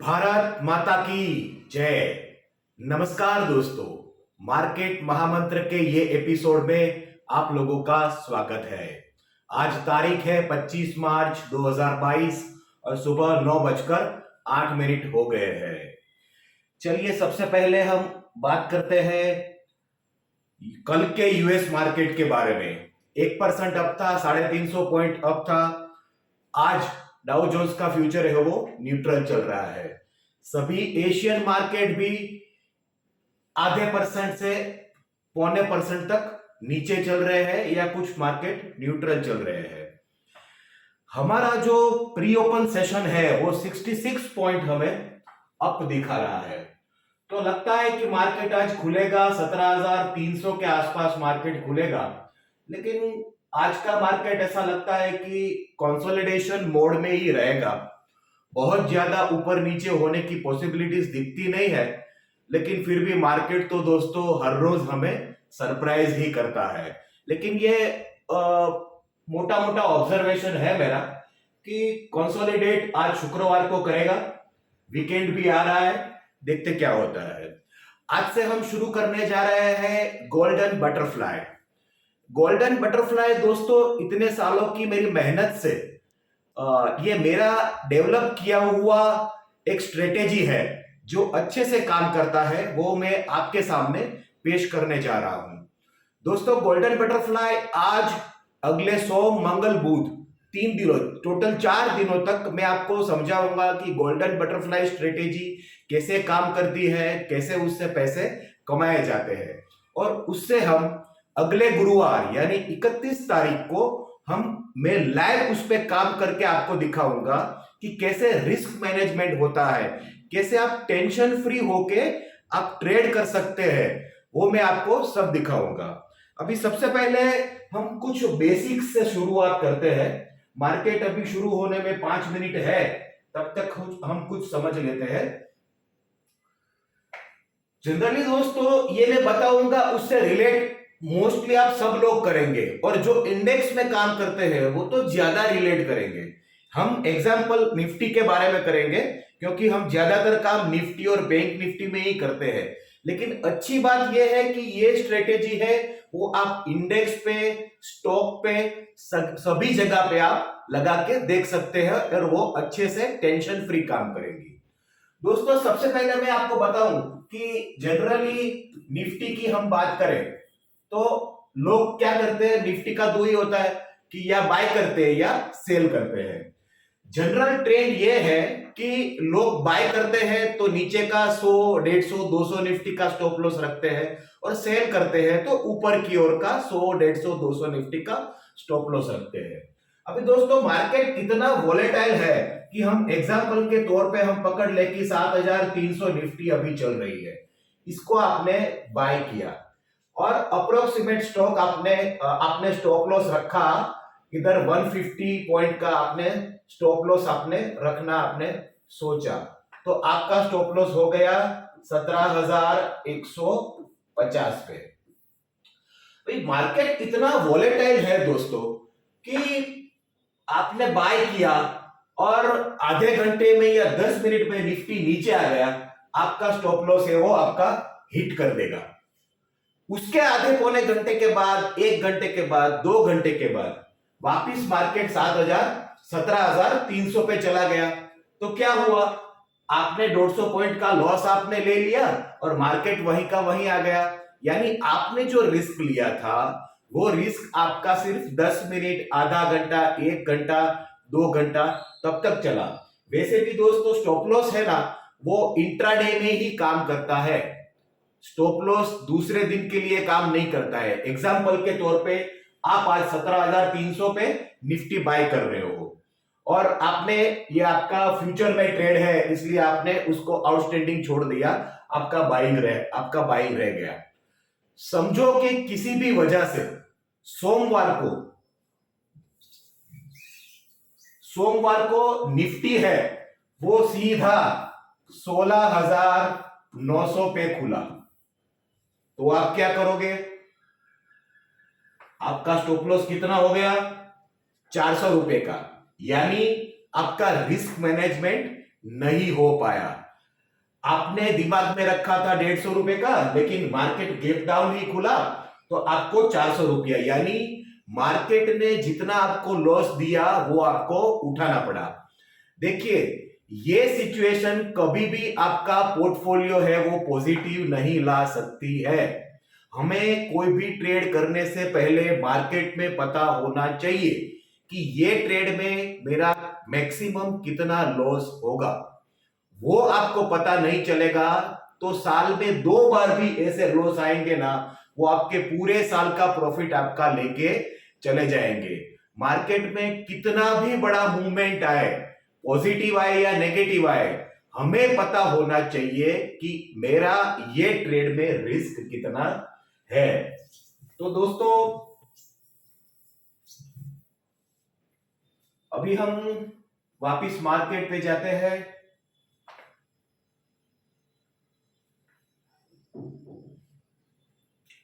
भारत माता की जय। नमस्कार दोस्तों, मार्केट महामंत्र के ये एपिसोड में आप लोगों का स्वागत है। आज तारीख है 25 मार्च 2022 और सुबह 9:08 हो गए हैं। चलिए सबसे पहले हम बात करते हैं कल के यूएस मार्केट के बारे में। 1% अप था, 350 पॉइंट अप था। आज डाउ जोन्स का फ्यूचर है वो न्यूट्रल चल रहा है। सभी एशियन मार्केट भी आधे परसेंट से 0.25% तक नीचे चल रहे हैं या कुछ मार्केट न्यूट्रल चल रहे हैं। हमारा जो प्री ओपन सेशन है वो 66 पॉइंट हमें अप दिखा रहा है, तो लगता है कि मार्केट आज खुलेगा 17,300 के आसपास मार्केट खुलेगा। लेकिन आज का मार्केट ऐसा लगता है कि कंसोलिडेशन मोड में ही रहेगा। बहुत ज्यादा ऊपर नीचे होने की पॉसिबिलिटीज दिखती नहीं है, लेकिन फिर भी मार्केट तो दोस्तों हर रोज हमें सरप्राइज ही करता है। लेकिन ये मोटा मोटा ऑब्जर्वेशन है मेरा कि कंसोलिडेट आज शुक्रवार को करेगा। वीकेंड भी आ रहा है, देखते क्या होता है। आज से हम शुरू करने जा रहे हैं गोल्डन बटरफ्लाई। गोल्डन बटरफ्लाई दोस्तों इतने सालों की मेरी मेहनत से ये मेरा डेवलप किया हुआ एक स्ट्रेटेजी है जो अच्छे से काम करता है, वो मैं आपके सामने पेश करने जा रहा हूं। दोस्तों गोल्डन बटरफ्लाई आज अगले सोम मंगल बुध 3 दिनों, टोटल 4 दिनों तक मैं आपको समझाऊंगा कि गोल्डन बटरफ्लाई स्ट्रेटेजी कैसे काम करती है, कैसे उससे पैसे कमाए जाते हैं। और उससे हम अगले गुरुवार यानी 31 तारीख को मैं लाइव उस पर काम करके आपको दिखाऊंगा कि कैसे रिस्क मैनेजमेंट होता है, कैसे आप टेंशन फ्री होके आप ट्रेड कर सकते हैं, वो मैं आपको सब दिखाऊंगा। अभी सबसे पहले हम कुछ बेसिक्स से शुरुआत करते हैं। मार्केट अभी शुरू होने में 5 मिनट है, तब तक हम कुछ समझ लेते हैं। जनरली दोस्तों ये मैं बताऊंगा उससे रिलेट मोस्टली आप सब लोग करेंगे, और जो इंडेक्स में काम करते हैं वो तो ज्यादा रिलेट करेंगे। हम एग्जांपल निफ्टी के बारे में करेंगे क्योंकि हम ज्यादातर काम निफ्टी और बैंक निफ्टी में ही करते हैं। लेकिन अच्छी बात यह है कि ये स्ट्रेटेजी है वो आप इंडेक्स पे, स्टॉक पे, सभी जगह पे आप लगा के देख सकते हैं और वो अच्छे से टेंशन फ्री काम करेंगी। दोस्तों सबसे पहले मैं आपको बताऊं कि जनरली निफ्टी की हम बात करें तो लोग क्या करते हैं, निफ्टी का दो ही होता है कि या बाय करते हैं या सेल करते हैं। जनरल ट्रेंड ये है कि लोग बाय करते हैं तो नीचे का 100, 150, 200 निफ्टी का स्टॉप लॉस रखते हैं, और सेल करते हैं तो ऊपर की ओर का 100, 150, 200 निफ्टी का स्टॉप लॉस रखते हैं। अभी दोस्तों मार्केट इतना वोलेटाइल है कि हम एग्जांपल के तौर पे हम पकड़ ले कि 7,300 निफ्टी अभी चल रही है, इसको आपने बाय किया और अप्रोक्सीमेट स्टॉक आपने स्टॉप लॉस रखा इधर 150 पॉइंट का, आपने स्टॉप लॉस आपने रखना आपने सोचा, तो आपका स्टॉप लॉस हो गया 17,150 पे। भाई मार्केट इतना वोलेटाइल है दोस्तों कि आपने बाय किया और आधे घंटे में या 10 मिनट में निफ्टी नीचे आ गया, आपका स्टॉप लॉस है वो आपका हिट कर देगा। उसके आधे पौने घंटे के बाद, 1 घंटे के बाद, 2 घंटे के बाद वापिस मार्केट 17,300 पे चला गया, तो क्या हुआ, आपने 150 पॉइंट का लॉस आपने ले लिया और मार्केट वहीं का वहीं आ गया। यानी आपने जो रिस्क लिया था वो रिस्क आपका सिर्फ 10 मिनट, आधा घंटा, 1 घंटा, 2 घंटा तब तक चला। वैसे भी दोस्तों स्टॉप लॉस है ना वो इंट्राडे में ही काम करता है, स्टॉप लॉस दूसरे दिन के लिए काम नहीं करता है। एग्जांपल के तौर पे आप आज 17,300 पे निफ्टी बाय कर रहे हो और आपने, ये आपका फ्यूचर में ट्रेड है इसलिए आपने उसको आउटस्टैंडिंग छोड़ दिया, आपका बाइंग रह गया। समझो कि किसी भी वजह से सोमवार को निफ्टी है वो सीधा 16,900 पे खुला, तो आप क्या करोगे, आपका स्टॉप लॉस कितना हो गया, 400 रुपए का। यानी आपका रिस्क मैनेजमेंट नहीं हो पाया। आपने दिमाग में रखा था 150 रुपए का, लेकिन मार्केट गैप डाउन ही खुला तो आपको 400 रुपया, यानी मार्केट ने जितना आपको लॉस दिया वो आपको उठाना पड़ा। देखिए, ये सिचुएशन कभी भी आपका पोर्टफोलियो है वो पॉजिटिव नहीं ला सकती है। हमें कोई भी ट्रेड करने से पहले मार्केट में पता होना चाहिए कि ये ट्रेड में मेरा मैक्सिमम कितना लॉस होगा। वो आपको पता नहीं चलेगा तो साल में 2 बार भी ऐसे लॉस आएंगे ना, वो आपके पूरे साल का प्रॉफिट आपका लेके चले जाएंगे। मार्केट में कितना भी बड़ा मूवमेंट आए, पॉजिटिव आए या नेगेटिव आए, हमें पता होना चाहिए कि मेरा ये ट्रेड में रिस्क कितना है। तो दोस्तों, अभी हम वापिस मार्केट पे जाते हैं।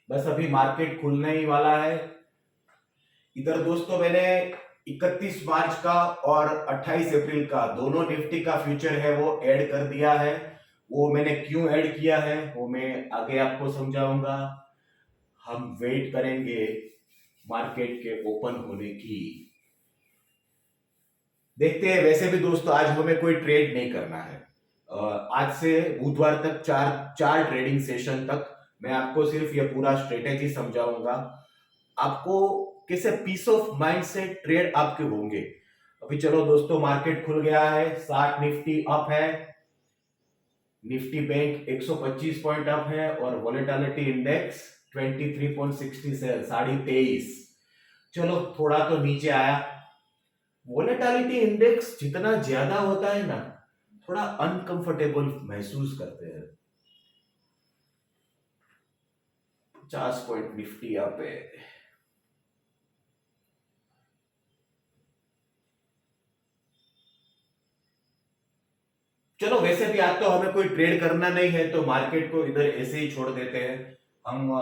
बस अभी मार्केट खुलने ही वाला है। इधर दोस्तों मैंने 31 मार्च का और 28 अप्रैल का दोनों निफ्टी का फ्यूचर है वो ऐड कर दिया है। वो मैंने क्यों ऐड किया है वो मैं आगे आपको समझाऊंगा। हम वेट करेंगे मार्केट के ओपन होने की। देखते हैं। वैसे भी दोस्तों आज हमें कोई ट्रेड नहीं करना है। आज से बुधवार तक चार ट्रेडिंग सेशन तक मैं आपको सिर्फ ये पूरा स्ट्रेटेजी समझाऊंगा, आपको कैसे पीस ऑफ माइंड से ट्रेड आपके होंगे। अभी चलो दोस्तों, मार्केट खुल गया है। 60 निफ्टी अप है, निफ्टी बैंक 125 पॉइंट अप है और वोलेटिलिटी इंडेक्स 23.67, 23.5। चलो थोड़ा तो नीचे आया। वोलेटिलिटी इंडेक्स जितना ज्यादा होता है ना, थोड़ा अनकंफर्टेबल महसूस करते हैं। 50 पॉइंट निफ्टी अप है। चलो वैसे भी आज तो हमें कोई ट्रेड करना नहीं है तो मार्केट को इधर ऐसे ही छोड़ देते हैं। हम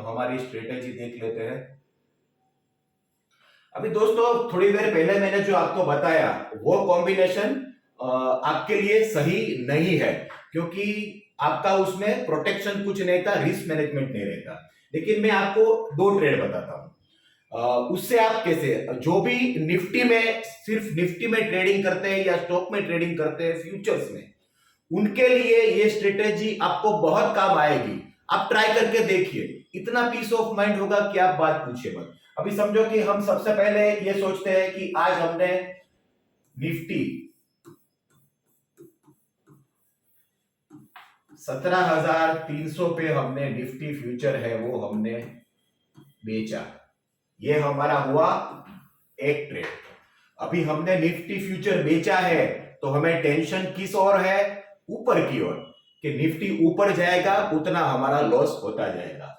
हमारी स्ट्रेटेजी देख लेते हैं। अभी दोस्तों थोड़ी देर पहले मैंने जो आपको बताया वो कॉम्बिनेशन आपके लिए सही नहीं है, क्योंकि आपका उसमें प्रोटेक्शन कुछ नहीं था, रिस्क मैनेजमेंट नहीं रहता। लेकिन मैं आपको 2 ट्रेड बताता हूं। उससे आप कैसे, जो भी निफ्टी में सिर्फ निफ्टी में ट्रेडिंग करते हैं या स्टॉक में ट्रेडिंग करते हैं फ्यूचर्स में, उनके लिए ये स्ट्रेटेजी आपको बहुत काम आएगी। आप ट्राई करके देखिए, इतना पीस ऑफ माइंड होगा कि आप बात पूछिए मत। अभी समझो कि हम सबसे पहले ये सोचते हैं कि आज हमने निफ्टी 17,300 पे हमने निफ्टी फ्यूचर है वो हमने बेचा। ये हमारा हुआ एक ट्रेड। अभी हमने निफ्टी फ्यूचर बेचा है तो हमें टेंशन किस ओर है? ऊपर की ओर, कि निफ्टी ऊपर जाएगा उतना हमारा लॉस होता जाएगा।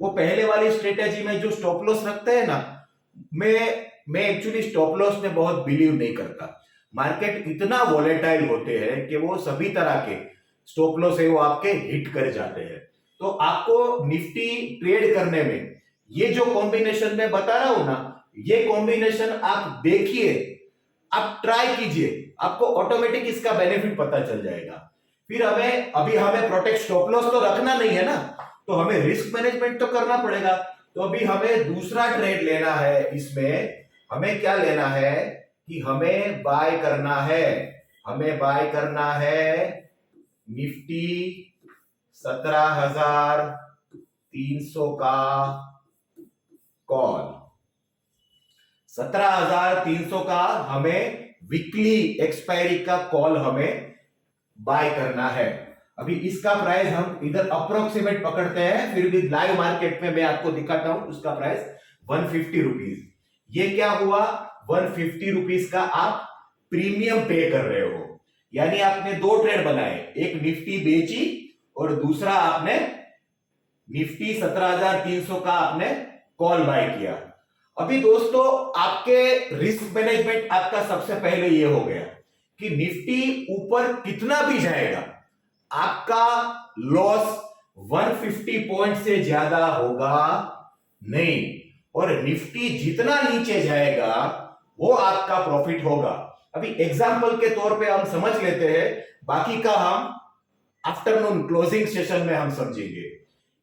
वो पहले वाली स्ट्रेटेजी में जो स्टॉप लॉस रखते हैं ना, मैं एक्चुअली स्टॉप लॉस में बहुत बिलीव नहीं करता। मार्केट इतना वॉलेटाइल होते हैं कि वो सभी तरह के स्टॉप लॉस है वो आपके हिट कर जाते हैं। तो आपको निफ्टी ट्रेड करने में ये जो कॉम्बिनेशन मैं बता रहा हूं ना, ये कॉम्बिनेशन आप देखिए, आप ट्राई कीजिए, आपको ऑटोमेटिक इसका बेनिफिट पता चल जाएगा। फिर हमें प्रोटेक्ट स्टॉप लॉस तो रखना नहीं है ना, तो हमें रिस्क मैनेजमेंट तो करना पड़ेगा। तो अभी हमें दूसरा ट्रेड लेना है। इसमें हमें क्या लेना है कि हमें बाय करना है निफ्टी 17,300 का कॉल। 17,300 का हमें वीकली एक्सपायरी का कॉल हमें बाय करना है। अभी इसका प्राइस हम इधर अप्रोक्सीमेट पकड़ते हैं, फिर भी लाइव मार्केट में मैं आपको दिखाता हूं। उसका प्राइस 150 रुपीज। ये क्या हुआ? 150 रुपीज का आप प्रीमियम पे कर रहे हो। यानी आपने 2 ट्रेड बनाए, एक निफ्टी बेची और दूसरा आपने निफ्टी 17,300 का आपने कॉल बाय किया। अभी दोस्तों आपके रिस्क मैनेजमेंट आपका सबसे पहले ये हो गया कि निफ्टी ऊपर कितना भी जाएगा, आपका लॉस 150 पॉइंट से ज्यादा होगा नहीं, और निफ्टी जितना नीचे जाएगा वो आपका प्रॉफिट होगा। अभी एग्जाम्पल के तौर पे हम समझ लेते हैं, बाकी का हम आफ्टरनून क्लोजिंग सेशन में हम समझेंगे।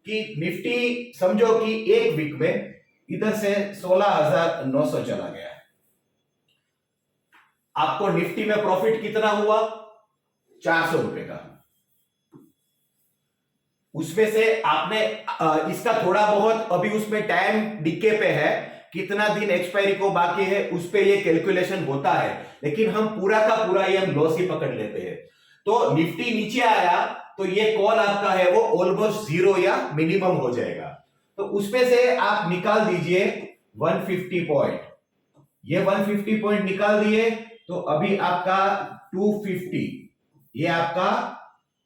कि निफ्टी समझो कि एक वीक में इधर से 16,900 चला गया है। आपको निफ्टी में प्रॉफिट कितना हुआ? 400 रुपए का। उसमें से आपने इसका थोड़ा बहुत अभी उसमें टाइम डीके पे है, कितना दिन एक्सपायरी को बाकी है उस पे ये कैलकुलेशन होता है, लेकिन हम पूरा का पूरा ये हम लॉस ही पकड़ लेते हैं। तो निफ्टी नीचे आया तो ये कॉल आपका है वो ऑलमोस्ट जीरो या मिनिमम हो जाएगा। तो उसमें से आप निकाल दीजिए 150 पॉइंट। ये 150 पॉइंट निकाल दिए तो अभी आपका 250 ये आपका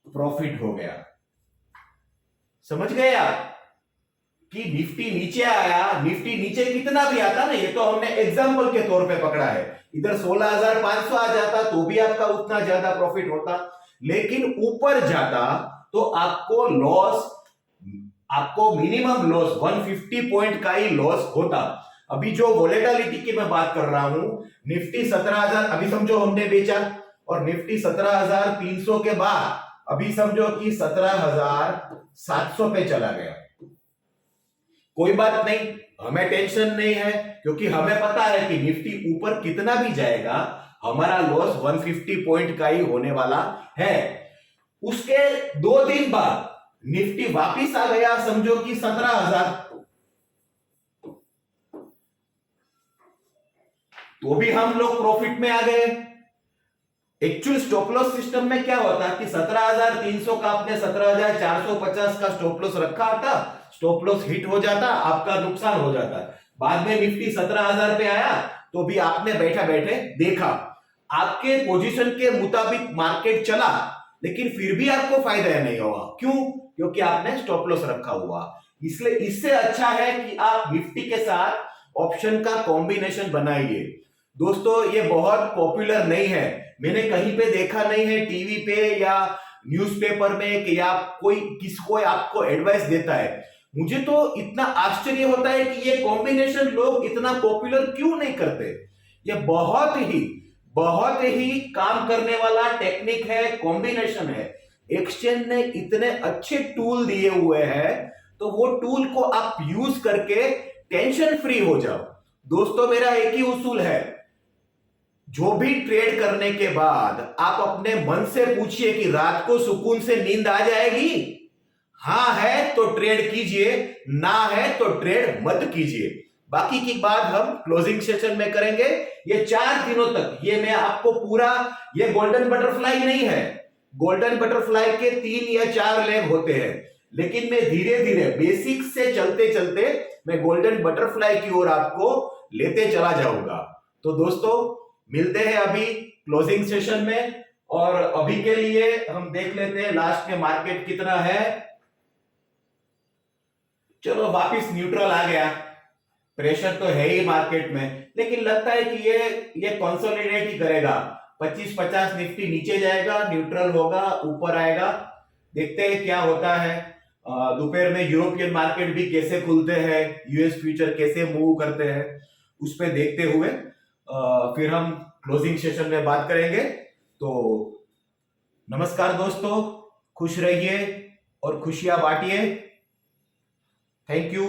प्रॉफिट हो गया। समझ गए आप कि निफ्टी नीचे आया, निफ्टी नीचे कितना भी आता ना, ये तो हमने एग्जांपल के तौर पे पकड़ा है। इधर 16,500 आ जाता तो भी आपका उतना ज्यादा प्रॉफिट होता, लेकिन ऊपर जाता तो आपको लॉस, आपको मिनिमम लॉस 150 पॉइंट का ही लॉस होता। अभी जो वोलेटिलिटी की मैं बात कर रहा हूं, निफ्टी 17,000 अभी समझो हमने बेचा और निफ्टी 17,300 के बाद अभी समझो कि 17,700 पे चला गया। कोई बात नहीं, हमें टेंशन नहीं है, क्योंकि हमें पता है कि निफ्टी ऊपर कितना भी जाएगा हमारा लॉस 150 पॉइंट का ही होने वाला है। उसके 2 दिन बाद निफ्टी वापिस आ गया समझो कि 17,000, तो भी हम लोग प्रॉफिट में आ गए। एक्चुअल स्टॉप लॉस सिस्टम में क्या होता है कि 17,300 का आपने 17,450 का स्टॉप लॉस रखा था, स्टॉप लॉस हिट हो जाता, आपका नुकसान हो जाता। बाद में निफ्टी 17,000 पे आया तो भी आपने बैठे बैठे देखा, आपके पोजीशन के मुताबिक मार्केट चला, लेकिन फिर भी आपको फायदा नहीं हुआ। क्यों? क्योंकि आपने स्टॉप लॉस रखा हुआ। इसलिए इससे अच्छा है कि आप निफ्टी के साथ ऑप्शन का कॉम्बिनेशन बनाइए। दोस्तों ये बहुत पॉपुलर नहीं है, मैंने कहीं पे देखा नहीं है टीवी पे या न्यूज़पेपर में कि या कोई किसको आपको एडवाइस देता है। मुझे तो इतना आश्चर्य होता है कि ये कॉम्बिनेशन लोग इतना पॉपुलर क्यों नहीं करते। ये बहुत ही काम करने वाला टेक्निक है, कॉम्बिनेशन है। एक्सचेंज ने इतने अच्छे टूल दिए हुए हैं, तो वो टूल को आप यूज करके टेंशन फ्री हो जाओ। दोस्तों मेरा एक ही उसूल है, जो भी ट्रेड करने के बाद आप अपने मन से पूछिए कि रात को सुकून से नींद आ जाएगी। हां है तो ट्रेड कीजिए, ना है तो ट्रेड मत कीजिए। बाकी की बात हम क्लोजिंग सेशन में करेंगे। ये 4 दिनों तक ये मैं आपको पूरा, ये गोल्डन बटरफ्लाई नहीं है। गोल्डन बटरफ्लाई के 3 या 4 लेग होते हैं, लेकिन मैं धीरे धीरे बेसिक से चलते चलते मैं गोल्डन बटरफ्लाई की ओर आपको लेते चला जाऊंगा। तो दोस्तों मिलते हैं अभी क्लोजिंग सेशन में, और अभी के लिए हम देख लेते हैं लास्ट में मार्केट कितना है। चलो वापिस न्यूट्रल आ गया, प्रेशर तो है ही मार्केट में, लेकिन लगता है कि ये कंसोलिडेट ही करेगा। 25-50 निफ्टी नीचे जाएगा, न्यूट्रल होगा, ऊपर आएगा। देखते हैं क्या होता है। दोपहर में यूरोपियन मार्केट भी कैसे खुलते हैं, यूएस फ्यूचर कैसे मूव करते हैं, उस पर देखते हुए फिर हम क्लोजिंग सेशन में बात करेंगे। तो नमस्कार दोस्तों, खुश रहिए और खुशियां बांटिए। Thank you.